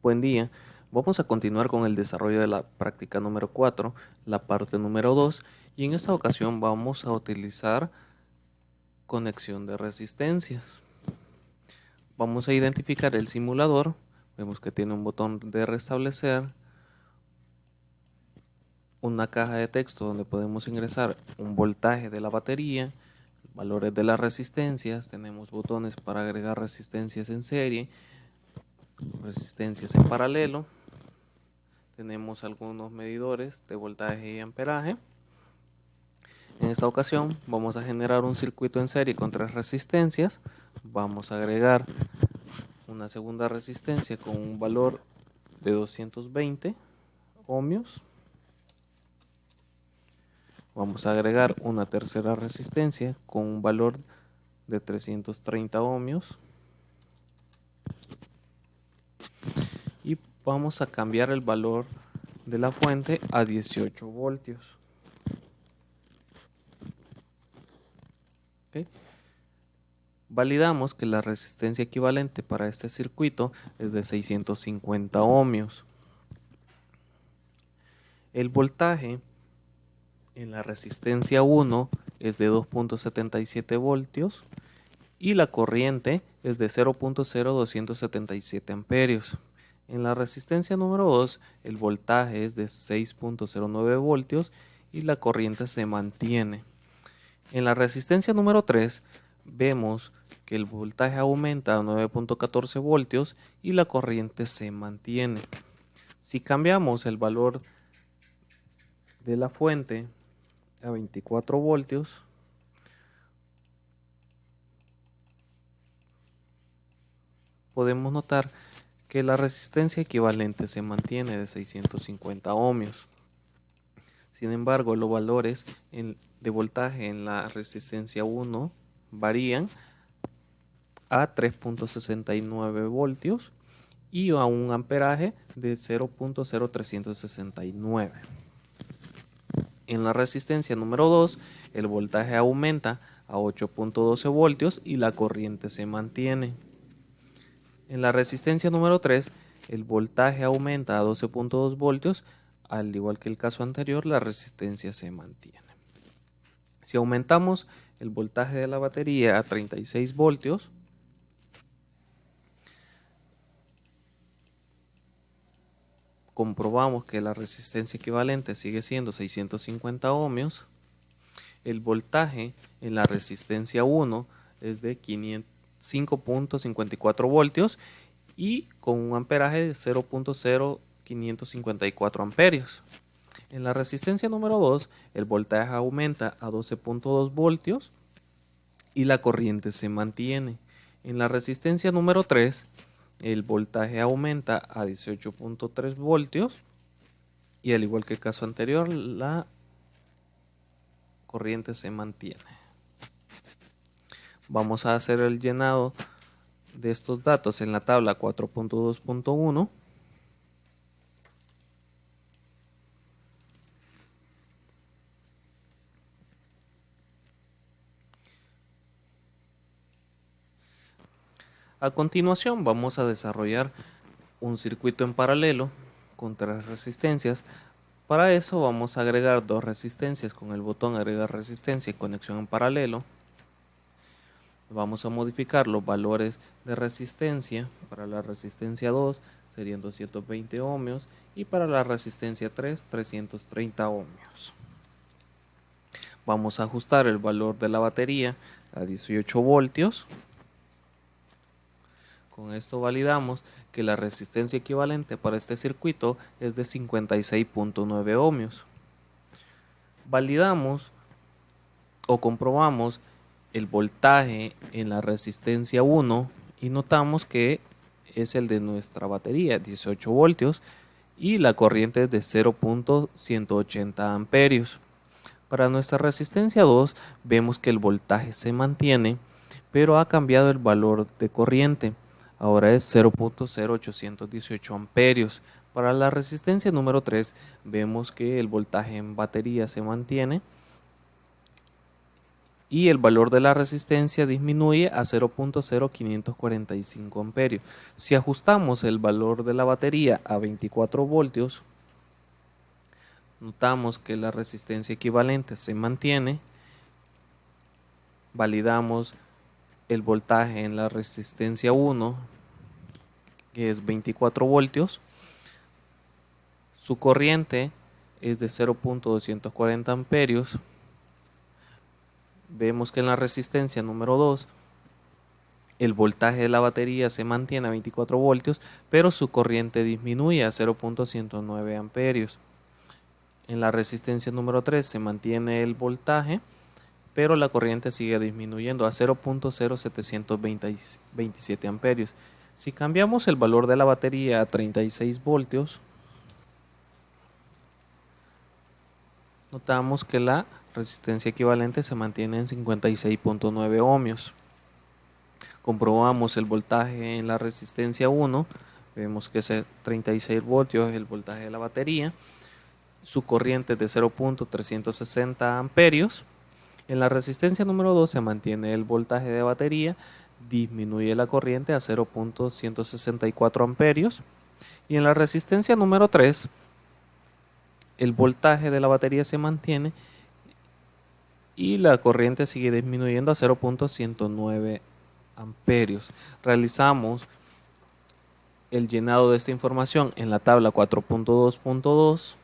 Buen día. Vamos a continuar con el desarrollo de la práctica número 4, la parte número 2, y en esta ocasión vamos a utilizar conexión de resistencias. Vamos a identificar el simulador. Vemos que tiene un botón de restablecer, una caja de texto donde podemos ingresar un voltaje de la batería, valores de las resistencias, tenemos botones para agregar resistencias en serie, resistencias en paralelo. Tenemos algunos medidores de voltaje y amperaje. En esta ocasión vamos a generar un circuito en serie con 3 resistencias. Vamos a agregar una segunda resistencia con un valor de 220 ohmios. Vamos a agregar una tercera resistencia con un valor de 330 ohmios. Y vamos a cambiar el valor de la fuente a 18 voltios. ¿Okay? Validamos que la resistencia equivalente para este circuito es de 650 ohmios. El voltaje en la resistencia 1 es de 2.77 voltios y la corriente es de 0.0277 amperios. En la resistencia número 2 el voltaje es de 6.09 voltios y la corriente se mantiene. En la resistencia número 3 vemos que el voltaje aumenta a 9.14 voltios y la corriente se mantiene. Si cambiamos el valor de la fuente a 24 voltios, podemos notar que la resistencia equivalente se mantiene de 650 ohmios. Sin embargo, los valores de voltaje en la resistencia 1 varían a 3.69 voltios y a un amperaje de 0.0369. En la resistencia número 2, el voltaje aumenta a 8.12 voltios y la corriente se mantiene. En la resistencia número 3, el voltaje aumenta a 12.2 voltios, al igual que el caso anterior, la resistencia se mantiene. Si aumentamos el voltaje de la batería a 36 voltios, comprobamos que la resistencia equivalente sigue siendo 650 ohmios. El voltaje en la resistencia 1 es de 5.54 voltios y con un amperaje de 0.0554 amperios. En la resistencia número 2, el voltaje aumenta a 12.2 voltios y la corriente se mantiene. En la resistencia número 3, el voltaje aumenta a 18.3 voltios y al igual que el caso anterior, la corriente se mantiene. Vamos a hacer el llenado de estos datos en la tabla 4.2.1. A continuación vamos a desarrollar un circuito en paralelo con 3 resistencias. Para eso vamos a agregar 2 resistencias con el botón agregar resistencia y conexión en paralelo. Vamos a modificar los valores de resistencia. Para la resistencia 2 serían 220 ohmios y para la resistencia 3 330 ohmios. Vamos a ajustar el valor de la batería a 18 voltios. Con esto validamos que la resistencia equivalente para este circuito es de 56.9 ohmios. Validamos o comprobamos el voltaje en la resistencia 1 y notamos que es el de nuestra batería, 18 voltios, y la corriente es de 0.180 amperios. Para nuestra resistencia 2 vemos que el voltaje se mantiene, pero ha cambiado el valor de corriente. Ahora es 0.0818 amperios. Para la resistencia número 3 vemos que el voltaje en batería se mantiene y el valor de la resistencia disminuye a 0.0545 amperios. Si ajustamos el valor de la batería a 24 voltios, notamos que la resistencia equivalente se mantiene. Validamos el voltaje en la resistencia 1, que es 24 voltios. Su corriente es de 0.240 amperios. Vemos que en la resistencia número 2 el voltaje de la batería se mantiene a 24 voltios, pero su corriente disminuye a 0.109 amperios. En la resistencia número 3 se mantiene el voltaje, pero la corriente sigue disminuyendo a 0.0727 amperios. Si cambiamos el valor de la batería a 36 voltios, notamos que la resistencia equivalente se mantiene en 56.9 ohmios. Comprobamos el voltaje en la resistencia 1, vemos que es 36 voltios el voltaje de la batería. Su corriente es de 0.360 amperios. En la resistencia número 2 se mantiene el voltaje de batería, disminuye la corriente a 0.164 amperios. Y en la resistencia número 3 el voltaje de la batería se mantiene y la corriente sigue disminuyendo a 0.109 amperios. Realizamos el llenado de esta información en la tabla 4.2.2